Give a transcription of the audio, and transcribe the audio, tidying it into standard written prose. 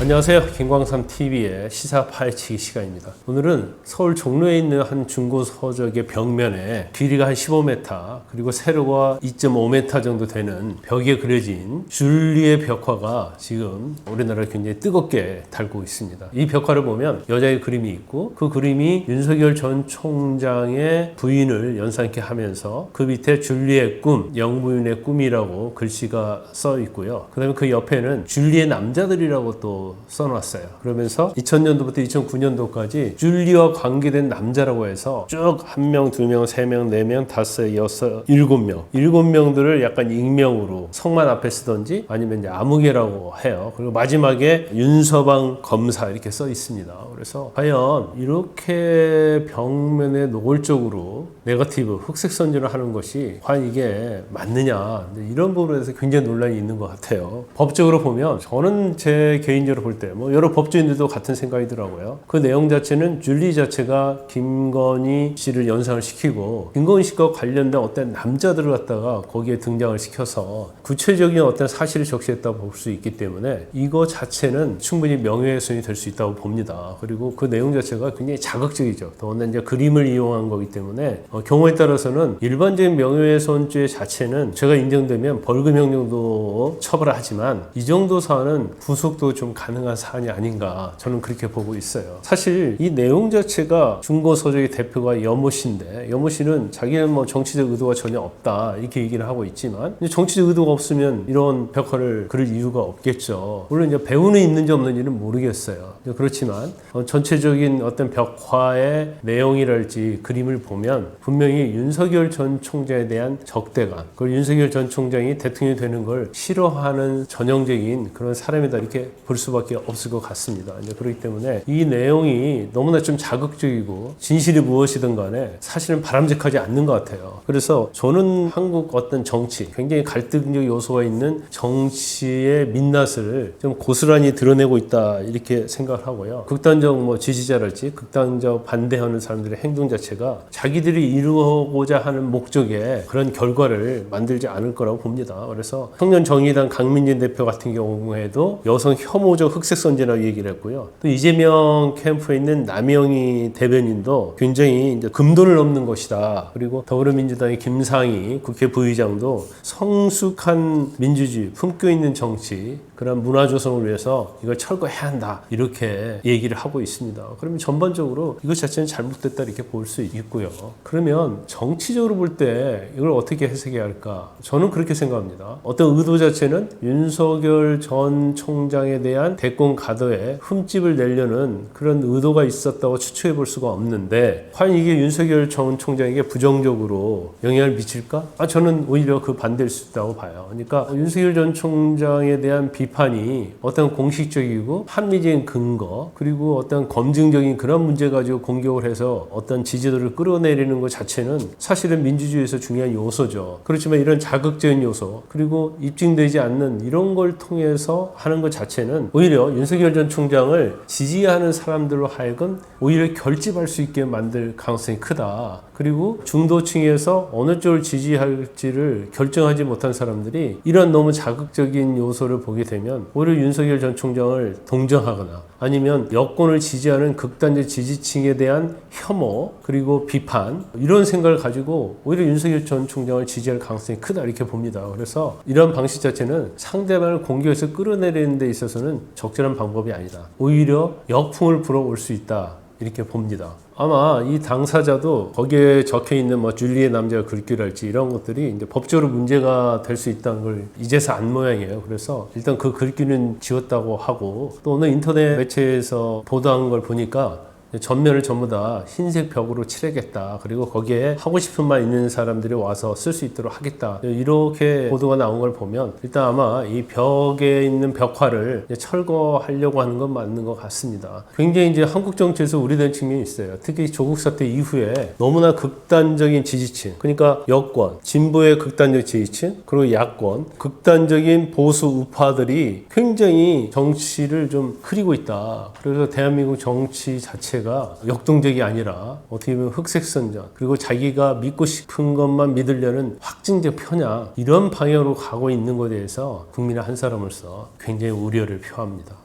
안녕하세요. 김광삼TV의 시사 파헤치기 시간입니다. 오늘은 서울 종로에 있는 한 중고서적의 벽면에 길이가 한 15m 그리고 세로가 2.5m 정도 되는 벽에 그려진 줄리의 벽화가 지금 우리나라를 굉장히 뜨겁게 달고 있습니다. 이 벽화를 보면 여자의 그림이 있고 그 그림이 윤석열 전 총장의 부인을 연상케 하면서 그 밑에 줄리의 꿈, 영부인의 꿈이라고 글씨가 써 있고요. 그 다음에 그 옆에는 줄리의 남자들이라고 또 써놨어요. 그러면서 2000년도부터 2009년도까지 줄리와 관계된 남자라고 해서 쭉 1명, 2명, 3명, 4명, 5, 6, 7명 7명들을 약간 익명으로 성만 앞에 쓰던지 아니면 이제 아무개라고 해요. 그리고 마지막에 윤서방 검사 이렇게 써 있습니다. 그래서 과연 이렇게 벽면에 노골적으로 네거티브, 흑색 선전을 하는 것이 과연 이게 맞느냐, 이런 부분에 대해서 굉장히 논란이 있는 것 같아요. 법적으로 보면 저는 제 개인적으로 볼 때 뭐 여러 법조인들도 같은 생각이더라고요. 그 내용 자체는 줄리 자체가 김건희 씨를 연상을 시키고 김건희 씨와 관련된 어떤 남자들을 갖다가 거기에 등장을 시켜서 구체적인 어떤 사실을 적시했다고 볼 수 있기 때문에 이거 자체는 충분히 명예훼손이 될 수 있다고 봅니다. 그리고 그 내용 자체가 굉장히 자극적이죠. 더군다나 이제 그림을 이용한 거기 때문에 경우에 따라서는 일반적인 명예훼손죄 자체는 제가 인정되면 벌금형 정도 처벌하지만 이 정도 사안은 구속도 좀 가능한 사안이 아닌가, 저는 그렇게 보고 있어요. 사실 이 내용 자체가 중고서적의 대표가 여모 씨인데, 여모 씨는 자기는 뭐 정치적 의도가 전혀 없다 이렇게 얘기를 하고 있지만 정치적 의도가 없으면 이런 벽화를 그릴 이유가 없겠죠. 물론 이제 배우는 있는지 없는지는 모르겠어요. 그렇지만 전체적인 어떤 벽화의 내용이랄지 그림을 보면 분명히 윤석열 전 총장에 대한 적대감, 그리고 윤석열 전 총장이 대통령이 되는 걸 싫어하는 전형적인 그런 사람이다 이렇게 볼 수밖에 없을 것 같습니다. 이제 그렇기 때문에 이 내용이 너무나 좀 자극적이고 진실이 무엇이든 간에 사실은 바람직하지 않는 것 같아요. 그래서 저는 한국 어떤 정치, 굉장히 갈등적 요소가 있는 정치의 민낯을 좀 고스란히 드러내고 있다 이렇게 생각을 하고요. 극단적 뭐 지지자랄지 극단적 반대하는 사람들의 행동 자체가 자기들이 이루고자 하는 목적에 그런 결과를 만들지 않을 거라고 봅니다. 그래서 청년정의당 강민진 대표 같은 경우에도 여성 혐오적 흑색선전이라고 얘기를 했고요. 또 이재명 캠프에 있는 남영희 대변인도 굉장히 이제 금도를 넘는 것이다. 그리고 더불어민주당의 김상희 국회 부의장도 성숙한 민주주의, 품격 있는 정치, 그런 문화 조성을 위해서 이걸 철거해야 한다 이렇게 얘기를 하고 있습니다. 그러면 전반적으로 이것 자체는 잘못됐다 이렇게 볼 수 있고요. 그러면 정치적으로 볼 때 이걸 어떻게 해석해야 할까? 저는 그렇게 생각합니다. 어떤 의도 자체는 윤석열 전 총장에 대한 대권 가도에 흠집을 내려는 그런 의도가 있었다고 추측해 볼 수가 없는데, 과연 이게 윤석열 전 총장에게 부정적으로 영향을 미칠까? 저는 오히려 그 반대일 수 있다고 봐요. 그러니까 윤석열 전 총장에 대한 비판이 어떤 공식적이고 합리적인 근거, 그리고 어떤 검증적인 그런 문제 가지고 공격을 해서 어떤 지지도를 끌어내리는 것 자체는 사실은 민주주의에서 중요한 요소죠. 그렇지만 이런 자극적인 요소, 그리고 입증되지 않는 이런 걸 통해서 하는 것 자체는 오히려 윤석열 전 총장을 지지하는 사람들로 하여금 오히려 결집할 수 있게 만들 가능성이 크다. 그리고 중도층에서 어느 쪽을 지지할지를 결정하지 못한 사람들이 이런 너무 자극적인 요소를 보게 되면 오히려 윤석열 전 총장을 동정하거나 아니면 여권을 지지하는 극단적 지지층에 대한 혐오 그리고 비판, 이런 생각을 가지고 오히려 윤석열 전 총장을 지지할 가능성이 크다 이렇게 봅니다. 그래서 이런 방식 자체는 상대방을 공격해서 끌어내리는 데 있어서는 적절한 방법이 아니다. 오히려 역풍을 불어올 수 있다 이렇게 봅니다. 아마 이 당사자도 거기에 적혀있는 뭐 줄리의 남자 글귀랄지 이런 것들이 이제 법적으로 문제가 될 수 있다는 걸 이제서 안 모양이에요. 그래서 일단 그 글귀는 지웠다고 하고, 또 오늘 인터넷 매체에서 보도한 걸 보니까 전면을 전부 다 흰색 벽으로 칠하겠다. 그리고 거기에 하고 싶은 말 있는 사람들이 와서 쓸 수 있도록 하겠다. 이렇게 보도가 나온 걸 보면 일단 아마 이 벽에 있는 벽화를 철거하려고 하는 건 맞는 것 같습니다. 굉장히 이제 한국 정치에서 우려된 측면이 있어요. 특히 조국 사태 이후에 너무나 극단적인 지지층, 그러니까 여권, 진보의 극단적 지지층, 그리고 야권, 극단적인 보수 우파들이 굉장히 정치를 좀 흐리고 있다. 그래서 대한민국 정치 자체가 역동적이 아니라 어떻게 보면 흑색선전, 그리고 자기가 믿고 싶은 것만 믿으려는 확증적 편향, 이런 방향으로 가고 있는 것에 대해서 국민의 한 사람으로서 굉장히 우려를 표합니다.